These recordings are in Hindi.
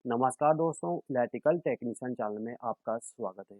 नमस्कार दोस्तों, इलेक्ट्रिकल टेक्नीशियन चैनल में आपका स्वागत है।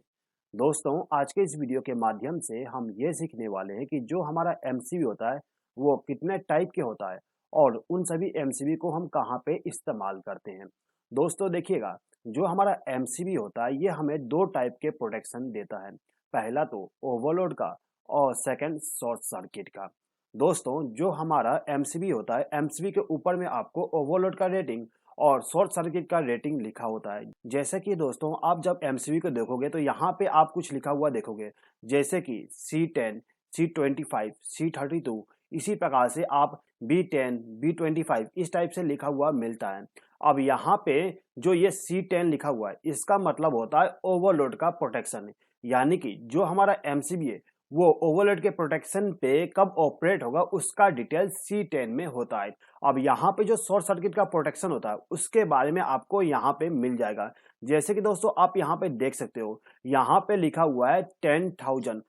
दोस्तों, आज के इस वीडियो के माध्यम से हम ये सीखने वाले हैं कि जो हमारा एमसीबी होता है वो कितने टाइप के होता है और उन सभी एमसीबी को हम कहाँ पे इस्तेमाल करते हैं। दोस्तों देखिएगा, जो हमारा एमसीबी होता है ये हमें दो टाइप के प्रोटेक्शन देता है। पहला तो ओवरलोड का और सेकंड शॉर्ट सर्किट का। दोस्तों, जो हमारा एमसीबी होता है, एमसीबी के ऊपर में आपको ओवरलोड का रेटिंग और शॉर्ट सर्किट का रेटिंग लिखा होता है। जैसे कि दोस्तों, आप जब एमसीबी को देखोगे तो यहाँ पे आप कुछ लिखा हुआ देखोगे, जैसे कि C10, C25, C32। इसी प्रकार से आप B10, B25 इस टाइप से लिखा हुआ मिलता है। अब यहाँ पे जो ये C10 लिखा हुआ है इसका मतलब होता है ओवरलोड का प्रोटेक्शन। यानी कि जो हमारा एमसीबी है वो ओवरलोड के प्रोटेक्शन पे कब ऑपरेट होगा उसका डिटेल C10 में होता है। अब यहाँ पे जो शॉर्ट सर्किट का प्रोटेक्शन होता है उसके बारे में आपको यहाँ पे मिल जाएगा। जैसे कि दोस्तों आप यहाँ पे देख सकते हो, यहाँ पे लिखा हुआ है 10,000।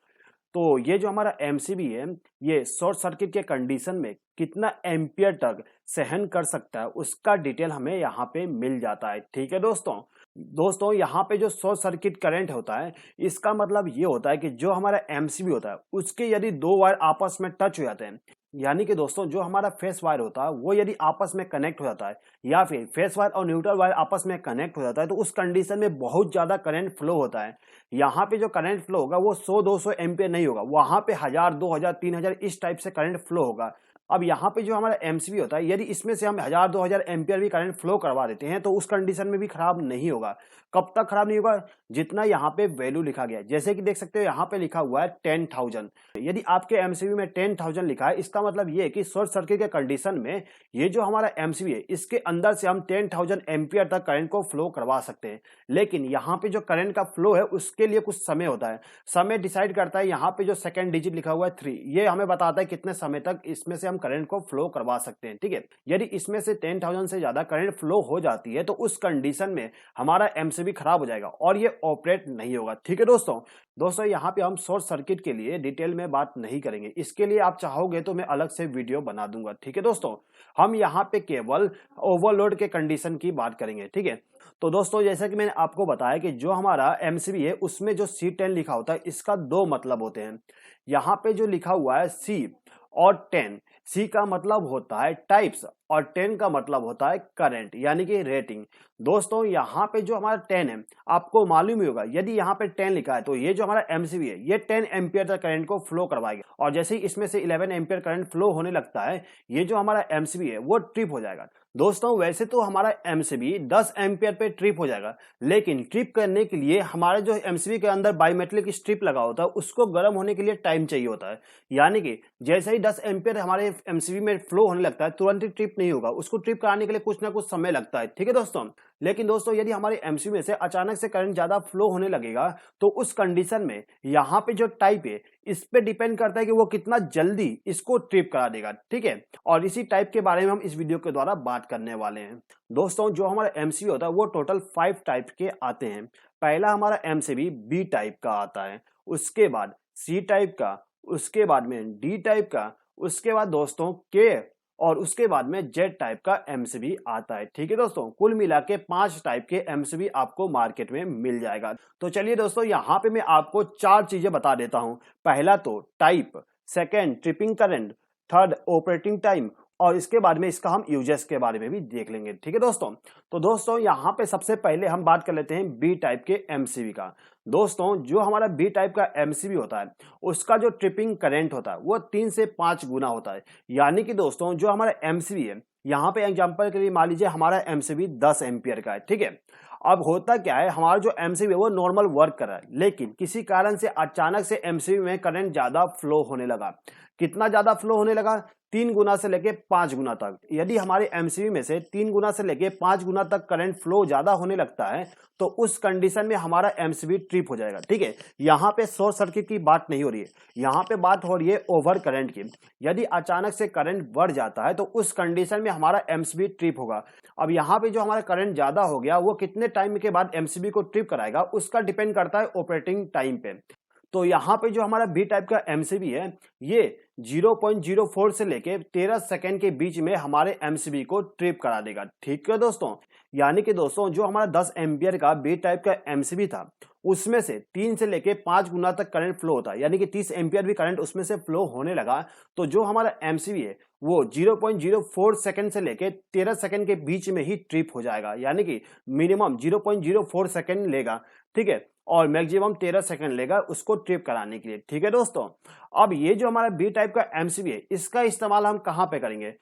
तो ये जो हमारा एमसीबी है ये शॉर्ट सर्किट के कंडीशन में कितना एम्पियर तक सहन कर सकता है उसका डिटेल हमें यहाँ पे मिल जाता है। ठीक है दोस्तों यहाँ पे जो शॉर्ट सर्किट करंट होता है इसका मतलब ये होता है कि जो हमारा एमसीबी होता है उसके यदि दो वायर आपस में टच हो जाते हैं, यानी कि दोस्तों जो हमारा फेस वायर होता है वो यदि आपस में कनेक्ट हो जाता है या फिर फेस वायर और न्यूट्रल वायर आपस में कनेक्ट हो जाता है तो उस कंडीशन में बहुत ज्यादा करंट फ्लो होता है। यहाँ पे जो करंट फ्लो होगा वो 100-200 एम्पियर नहीं होगा, वहां पे 1000, 2000, 3000 इस टाइप से करंट फ्लो होगा। अब यहाँ पे जो हमारा एमसीबी होता है यदि इसमें से हम 1000-2000 एम्पियर भी करंट फ्लो करवा देते हैं तो उस कंडीशन में भी खराब नहीं होगा। कब तक खराब नहीं होगा? जितना यहाँ पे वैल्यू लिखा गया है। जैसे कि देख सकते हो यहाँ पे लिखा हुआ है 10,000। यदि आपके एमसीबी में 10,000 लिखा है इसका मतलब ये है कि शॉर्ट सर्किट के कंडीशन में ये जो हमारा एमसीबी है इसके अंदर से हम 10,000 एम्पियर तक करंट को फ्लो करवा सकते हैं। लेकिन यहाँ पे जो करंट का फ्लो है उसके लिए कुछ समय होता है। समय डिसाइड करता है यहाँ पे जो सेकंड डिजिट लिखा हुआ है 3, ये हमें बताता है कितने समय तक इसमें से हम करंट को फ्लो करवा सकते हैं। ठीक है, यदि इसमें से 10,000 से ज्यादा करंट फ्लो हो जाती है तो उस कंडीशन में हमारा एमसीबी खराब हो जाएगा और ये ऑपरेट नहीं होगा। ठीक है दोस्तों यहाँ पे हम शॉर्ट सर्किट के लिए डिटेल में बात नहीं करेंगे, इसके लिए आप चाहोगे तो मैं अलग से वीडियो बना दूंगा। ठीक है दोस्तों, हम यहाँ पे केवल ओवरलोड के कंडीशन की बात करेंगे। ठीक है, तो दोस्तों जैसा कि मैंने आपको बताया कि जो हमारा एमसीबी है उसमें जो C10 लिखा होता है इसका दो मतलब होते हैं। यहाँ पे जो लिखा हुआ है C और 10, C का मतलब होता है टाइप्स और 10 का मतलब होता है करंट यानी कि रेटिंग। दोस्तों यहाँ पे जो हमारा 10 है आपको मालूम ही होगा, यदि यहाँ पे 10 लिखा है तो ये जो हमारा एमसीबी है ये 10 एम्पियर तक करंट को फ्लो करवाएगा और जैसे ही इसमें से 11 एम्पियर करंट फ्लो होने लगता है ये जो हमारा एमसीबी है वो ट्रिप हो जाएगा। दोस्तों वैसे तो हमारा एमसीबी 10 एम्पियर पे ट्रिप हो जाएगा, लेकिन ट्रिप करने के लिए हमारे जो एमसीबी के अंदर बायोमेट्रिक स्ट्रिप लगा होता है उसको गर्म होने के लिए टाइम चाहिए होता है। यानी कि जैसे ही 10 एम्पियर हमारे एमसीबी में फ्लो होने लगता है तुरंत ही ट्रिप नहीं होगा, उसको ट्रिप कराने के लिए कुछ ना कुछ समय लगता है। ठीक है दोस्तों, लेकिन दोस्तों यदि हमारे एमसीबी में से अचानक से करंट ज्यादा फ्लो होने लगेगा तो उस कंडीशन में यहाँ पे जो टाइप है इस पे डिपेंड करता है कि वो कितना जल्दी इसको ट्रिप करा देगा। ठीक है, और इसी टाइप के बारे में हम इस वीडियो के द्वारा बात करने वाले हैं। दोस्तों जो हमारा एमसीबी होता है वो टोटल 5 टाइप के आते हैं। पहला हमारा एमसीबी बी टाइप का आता है, उसके बाद सी टाइप का, उसके बाद में डी टाइप का, उसके बाद दोस्तों के, और उसके बाद में जेड टाइप का एमसीबी आता है। ठीक है दोस्तों, कुल मिला के 5 टाइप के एमसीबी आपको मार्केट में मिल जाएगा। तो चलिए दोस्तों यहाँ पे मैं आपको 4 चीजें बता देता हूं। पहला तो type, second tripping current, third operating time और इसके बाद में इसका हम यूजेस के बारे में भी देख लेंगे। ठीक है दोस्तों, तो दोस्तों यहाँ पे सबसे पहले हम बात कर लेते हैं बी टाइप के एमसीबी का। दोस्तों जो हमारा बी टाइप का एमसीबी होता है उसका जो ट्रिपिंग करंट होता है वो 3 से 5 गुना होता है। यानी कि दोस्तों जो हमारा एमसीबी है, यहाँ पे एग्जांपल के लिए मान लीजिए हमारा एमसीबी 10 एम्पियर का है। ठीक है, अब होता क्या है, हमारा जो एमसीबी है वो नॉर्मल वर्क कर रहा है, लेकिन किसी कारण से अचानक से एमसीबी में करंट ज्यादा फ्लो होने लगा। कितना ज्यादा फ्लो होने लगा? 3 गुना से लेके 5 गुना तक। यदि हमारे एमसीबी में से 3 गुना से लेके 5 गुना तक करंट फ्लो ज्यादा होने लगता है तो उस कंडीशन में हमारा एमसीबी ट्रिप हो जाएगा। ठीक है, यहाँ पे शॉर्ट सर्किट की बात नहीं हो रही है, यहाँ पे बात हो रही है ओवर करंट की। यदि अचानक से करंट बढ़ जाता है तो उस कंडीशन में हमारा एमसीबी ट्रिप होगा। अब यहाँ पे जो हमारा करंट ज्यादा हो गया वो कितने टाइम के बाद एमसीबी को ट्रिप कराएगा उसका डिपेंड करता है ऑपरेटिंग टाइम पे। तो यहाँ पे जो हमारा बी टाइप का एमसीबी है ये 0.04 से लेके 13 सेकेंड के बीच में हमारे एमसीबी को ट्रिप करा देगा। ठीक है दोस्तों, यानी कि दोस्तों जो हमारा 10 एम्पियर का बी टाइप का एमसीबी था, उसमें से 3 से लेके 5 गुना तक करंट फ्लो होता है, यानी कि 30 एम्पियर भी करंट उसमें से फ्लो होने लगा, तो जो हमारा एमसीबी है वो 0.04 सेकंड से लेके 13 सेकंड के बीच में ही ट्रिप हो जाएगा, यानी कि मिनिमम 0.04 सेकंड लेगा, ठीक है, और मैक्सिमम 13 सेकंड लेगा उसको ट्रिप कराने के लिए, ठीक है दोस्तों। अब ये जो हमारा बी टाइप का एमसीबी है, इसका इस्तेमाल हम कहाँ पे करेंगे?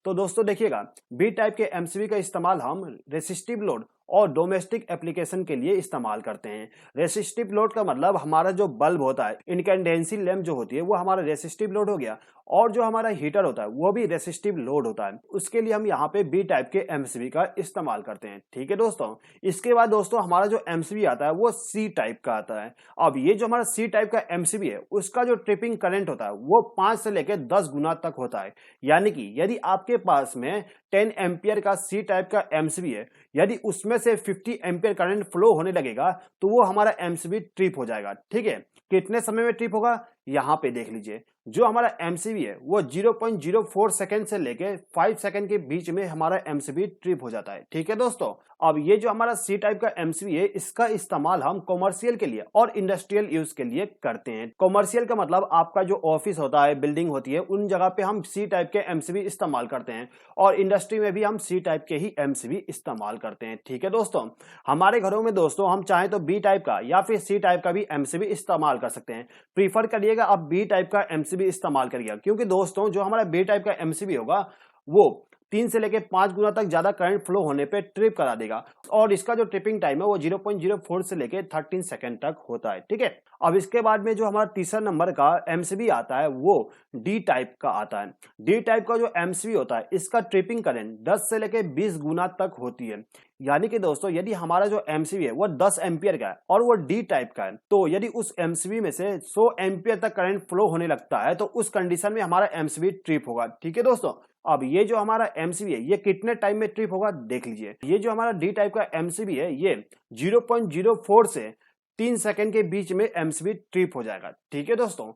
तो दोस्तों देखिएगा, बी टाइप के एमसीबी का इस्तेमाल हम रेसिस्टिव लोड और डोमेस्टिक एप्लीकेशन के लिए इस्तेमाल करते हैं। रेसिस्टिव लोड का मतलब हमारा जो बल्ब होता है, इनकैंडेंसी लैंप जो होती है, वो हमारा रेसिस्टिव लोड हो गया, और जो हमारा हीटर होता है वो भी रेसिस्टिव लोड होता है। उसके लिए हम यहाँ पे बी टाइप के एमसीबी का इस्तेमाल करते हैं, ठीक है दोस्तों। इसके बाद दोस्तों हमारा जो एमसीबी आता है वो सी टाइप का आता है। अब ये जो हमारा सी टाइप का एमसीबी है, उसका जो ट्रिपिंग करंट होता है वो 5 से लेकर 10 गुना तक होता है। यानी कि यदि आपके पास में 10 एम्पियर का सी टाइप का एमसीबी है, यदि उसमें से 50 एम्पियर करंट फ्लो होने लगेगा तो वो हमारा एमसीबी ट्रिप हो जाएगा, ठीक है। कितने समय में ट्रिप होगा, यहां पे देख लीजिए। जो हमारा एमसीबी है वो 0.04 सेकंड से लेके 5 सेकंड के बीच में हमारा एमसीबी ट्रिप हो जाता है, ठीक है दोस्तों। अब ये जो हमारा सी टाइप का एमसीबी है, इसका इस्तेमाल हम कॉमर्शियल के लिए और इंडस्ट्रियल यूज के लिए करते हैं। कॉमर्शियल का मतलब आपका जो ऑफिस होता है, बिल्डिंग होती है, उन जगह पे हम सी टाइप के एमसीबी इस्तेमाल करते हैं, और इंडस्ट्री में भी हम सी टाइप के ही एमसीबी इस्तेमाल करते हैं, ठीक है दोस्तों। हमारे घरों में दोस्तों हम चाहें तो बी टाइप का या फिर सी टाइप का भी एमसीबी इस्तेमाल कर सकते हैं। प्रीफर करिएगा आप बी टाइप का एमसीबी इस्तेमाल करिएगा, क्योंकि दोस्तों जो हमारा बी टाइप का एमसीबी होगा वो 3 से लेके 5 गुना तक ज्यादा करंट फ्लो होने पे ट्रिप करा देगा, और इसका जो ट्रिपिंग टाइम है वो 0.04 से लेके 13 सेकंड तक होता है, ठीक है। अब इसके बाद में जो हमारा तीसरा नंबर का एमसीबी आता है वो डी टाइप का आता है। डी टाइप का जो एमसीबी होता है, इसका ट्रिपिंग करंट 10 से लेके 20 गुना तक होती है। यानी कि दोस्तों यदि हमारा जो एमसीबी है वो 10 एम्पियर का है और वो डी टाइप का है, तो यदि उस एमसीबी में से 100 एम्पियर तक करंट फ्लो होने लगता है तो उस कंडीशन में हमारा एमसीबी ट्रिप होगा, ठीक है दोस्तों। अब ये जो हमारा एमसीबी है ये कितने टाइम में ट्रिप होगा देख लीजिए। ये जो हमारा डी टाइप का एमसीबी है ये 0.04 से 3 सेकंड के बीच में एमसीबी ट्रिप हो जाएगा, ठीक है दोस्तों।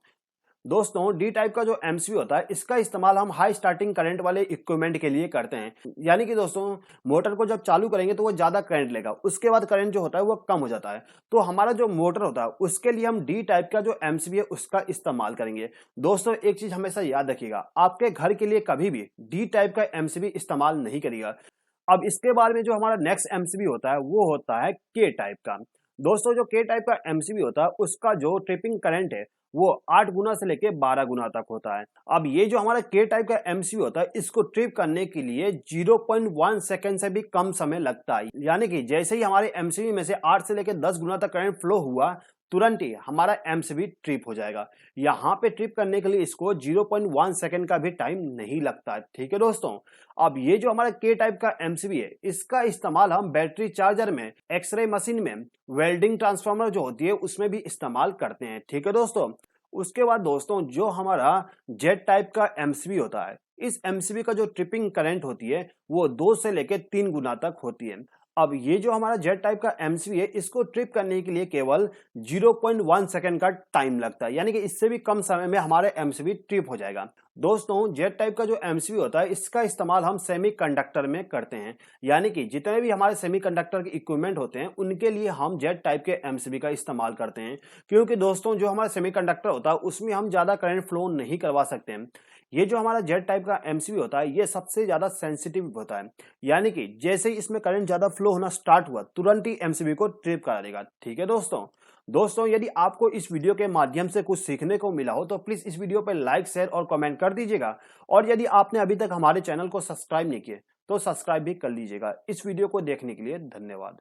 दोस्तों डी टाइप का जो एमसीबी होता है, इसका इस्तेमाल हम हाई स्टार्टिंग करंट वाले इक्विपमेंट के लिए करते हैं। यानी कि दोस्तों मोटर को जब चालू करेंगे तो वो ज्यादा करंट लेगा, उसके बाद करंट जो होता है वो कम हो जाता है, तो हमारा जो मोटर होता है उसके लिए हम डी टाइप का जो एमसीबी है उसका इस्तेमाल करेंगे। दोस्तों एक चीज हमेशा याद रखिएगा, आपके घर के लिए कभी भी डी टाइप का एमसीबी इस्तेमाल नहीं करिएगा। अब इसके बाद में जो हमारा नेक्स्ट एमसीबी होता है वो होता है के टाइप का। दोस्तों जो के टाइप का एमसीबी होता है उसका जो ट्रिपिंग करंट है वो 8 गुना से लेके 12 गुना तक होता है। अब ये जो हमारा के टाइप का एमसीबी होता है, इसको ट्रिप करने के लिए 0.1 सेकंड से भी कम समय लगता है। यानी कि जैसे ही हमारे एमसीबी में से 8 से लेके 10 गुना तक करंट फ्लो हुआ, तुरंत ही हमारा एमसीबी ट्रिप हो जाएगा। यहाँ पे ट्रिप करने के लिए इसको 0.1 सेकंड का भी टाइम नहीं लगता है, ठीक है दोस्तों। अब ये जो हमारा के टाइप का एमसीबी है, इसका इस्तेमाल हम बैटरी चार्जर में, एक्सरे मशीन में, वेल्डिंग ट्रांसफार्मर जो होती है उसमें भी इस्तेमाल करते हैं, ठीक है दोस्तों। उसके बाद दोस्तों जो हमारा जेट टाइप का एमसीबी होता है, इस एमसीबी का जो ट्रिपिंग करंट होती है वो 2 से लेकर 3 गुना तक होती है। अब ये जो हमारा जेट टाइप का एमसीबी है, इसको ट्रिप करने के लिए केवल 0.1 सेकंड का टाइम लगता है, यानी कि इससे भी कम समय में हमारे एमसीबी ट्रिप हो जाएगा। दोस्तों जेट टाइप का जो एमसीबी होता है, इसका इस्तेमाल हम सेमीकंडक्टर में करते हैं, यानी कि जितने भी हमारे सेमीकंडक्टर के इक्विपमेंट होते हैं उनके लिए हम जेट टाइप के एमसीबी का इस्तेमाल करते हैं, क्योंकि दोस्तों जो हमारा सेमीकंडक्टर होता है उसमें हम ज्यादा करंट फ्लो नहीं करवा सकते हैं। ये जो हमारा जेट टाइप का एमसीबी होता है ये सबसे ज्यादा सेंसिटिव होता है, यानी कि जैसे ही इसमें करंट ज्यादा फ्लो होना स्टार्ट हुआ तुरंत ही एमसीबी को ट्रिप करा देगा, ठीक है दोस्तों यदि आपको इस वीडियो के माध्यम से कुछ सीखने को मिला हो तो प्लीज इस वीडियो पर लाइक, शेयर और कमेंट कर दीजिएगा, और यदि आपने अभी तक हमारे चैनल को सब्सक्राइब नहीं किए तो सब्सक्राइब भी कर लीजिएगा। इस वीडियो को देखने के लिए धन्यवाद।